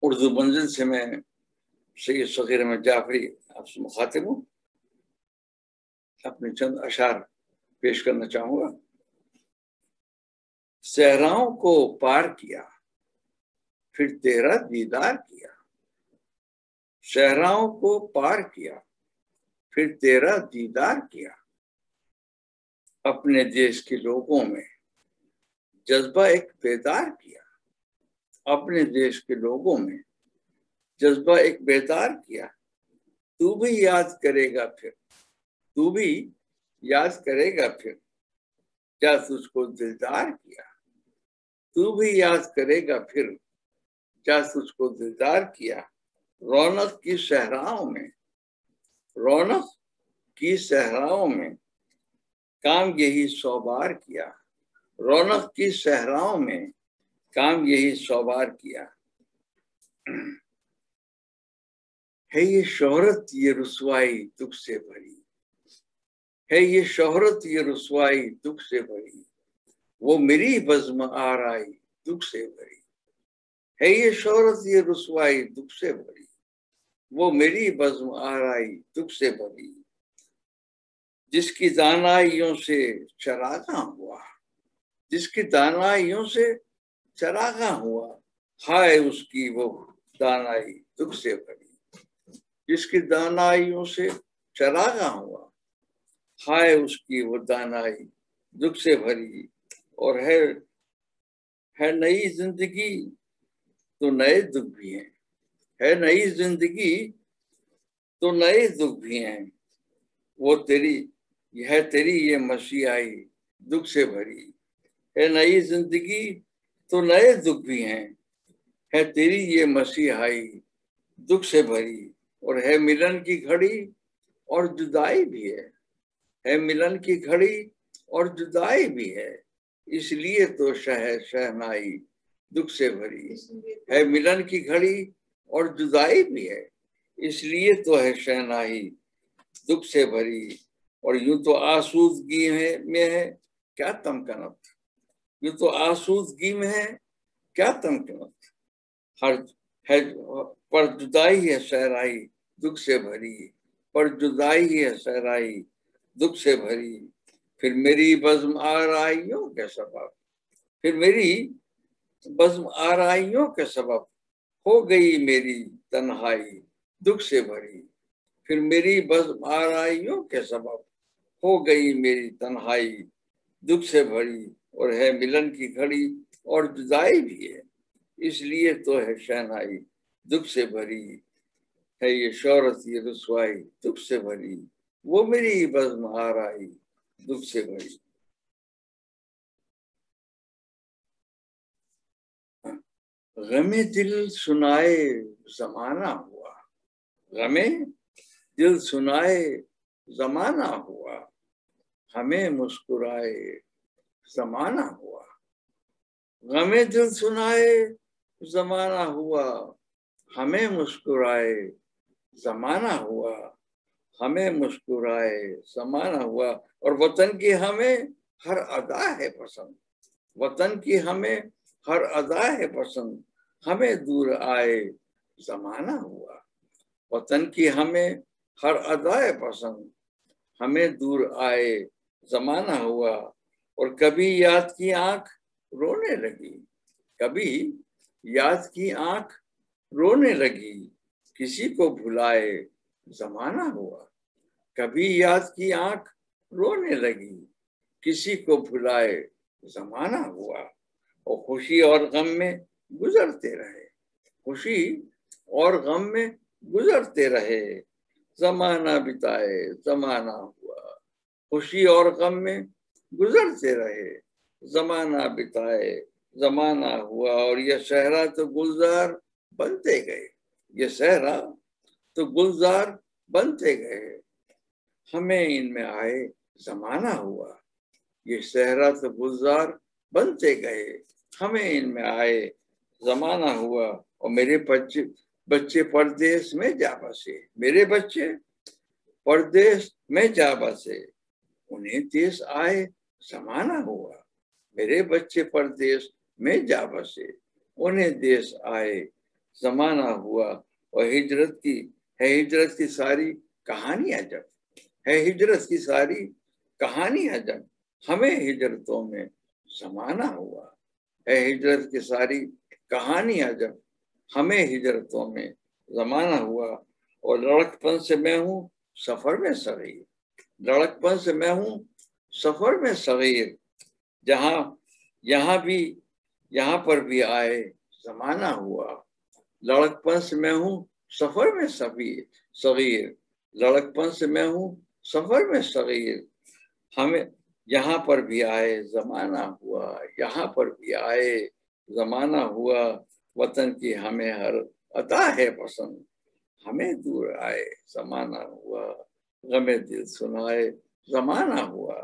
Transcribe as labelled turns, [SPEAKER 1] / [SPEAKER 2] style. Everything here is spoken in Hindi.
[SPEAKER 1] उर्दू मंजिल से मैं सैयद फ़कीर अहमद जाफरी आपसे मुखातिब हूँ। अपने चंद अशार पेश करना चाहूंगा। सहराओं को पार किया फिर तेरा दीदार किया, सहराओं को पार किया फिर तेरा दीदार किया। अपने देश के लोगों में जज्बा एक बेदार किया, अपने देश के लोगों में जज्बा एक बेदार किया। तू भी याद करेगा फिर, तू भी याद करेगा फिर, क्या तुझको दिलदार किया। तू भी याद करेगा फिर, क्या तुझको दिलदार किया। रौनक की सहराओं में, रौनक की सहराओं में काम यही 100 बार किया, रौनक की सहराओं में काम यही 100 बार किया। है ये शोहरत ये रुसवाई दुख से भरी, है ये शोहरत ये रुसवाई दुख से भरी, वो मेरी बज़्म आराई दुख से भरी। है ये शोहरत ये रुसवाई दुख से भरी, वो मेरी बज़्म आराई दुख से भरी। जिसकी दानाइयों से चरागा हुआ, जिसकी दानाइयों से चरागा हुआ, हाय उसकी वो दानाई दुख से भरी। जिसकी दानाइयों से चरागा हुआ, हाय उसकी वो दानाई दुख से भरी। और है नई जिंदगी तो नए दुख भी हैं, है नई जिंदगी तो नए दुख भी हैं, वो तेरी यह तेरी ये मसीहाई दुख से भरी। है नई जिंदगी तो नए दुख भी हैं, है तेरी ये मसीहाई दुख से भरी। और है मिलन की घड़ी और जुदाई भी है मिलन की घड़ी और जुदाई भी है, इसलिए तो शहनाई दुख से भरी। है मिलन की घड़ी और जुदाई भी है, इसलिए तो है शहनाई दुख से भरी। और यूं तो आसूदगी में है क्या तमकनत, यूं तो आसूदगी में है क्या तमकनत। हर है पर जुदाई है सहराई दुख से भरी, पर जुदाई है सहराई दुख से भरी। फिर मेरी बज़्म आराइयों के सबब, फिर मेरी बज़्म आराइयों के सबब हो गई मेरी तन्हाई दुख से भरी। फिर मेरी बज़्म आराइयों के सबब हो गई मेरी तन्हाई दुख से भरी। और है मिलन की घड़ी और जुदाई भी है, इसलिए तो है शहनाई दुख से भरी। है ये शोहरत ये रुसवाई दुख से भरी, वो मेरी बज़्म आराई दुख से भरी। गमे दिल सुनाए जमाना हुआ, गमे दिल सुनाए जमाना हुआ, हमें मुस्कुराए जमाना हुआ। गमे दिल सुनाए जमाना हुआ, हमें मुस्कुराए जमाना हुआ, हमें मुस्कुराए जमाना हुआ। और वतन की हमें हर अदा है पसंद, वतन की हमें हर अदा है पसंद, हमें दूर आए जमाना हुआ। वतन की हमें हर अदा है पसंद, हमें दूर आए जमाना हुआ। और कभी याद की आंख रोने लगी, कभी याद की आंख रोने लगी, किसी को भुलाए जमाना हुआ। कभी याद की आंख रोने लगी, किसी को भुलाए जमाना हुआ। और खुशी और गम में गुजरते रहे, खुशी और गम में गुजरते रहे, जमाना बिताए जमाना हुआ। खुशी और गम में गुजरते रहे, जमाना बिताए जमाना हुआ। और ये सहरा तो गुलजार बनते गए, ये सहरा तो गुलजार बनते गए, हमें इनमें आए जमाना हुआ। ये सहरा तो गुलजार बनते गए, हमें इनमें आए जमाना हुआ। और मेरे बच्चे परदेश में जा बसे, मेरे बच्चे परदेश में जा बसे, उन्हें देश आए जमाना हुआ। मेरे बच्चे परदेश में जा बसे, उन्हें देश आए जमाना हुआ। और हिजरत की सारी कहानी अजब है, हिजरत की सारी कहानी अजब, हमें हिजरतों में जमाना हुआ है। हिजरत की सारी कहानी अजब, हमें हिजरतों में जमाना हुआ। और लड़कपन से मैं हूँ सफर में सगीर, लड़कपन से मैं हूँ सफर में सगीर, यहाँ पर भी आए जमाना हुआ। लड़कपन से मैं हूँ सफर में सगीर, लड़कपन से मैं हूँ सफर में सगीर, हमें यहाँ पर भी आए जमाना हुआ, यहाँ पर भी आए जमाना हुआ। वतन की हमें हर अता है पसंद, हमें दूर आए जमाना हुआ। गमे दिल सुनाए जमाना हुआ।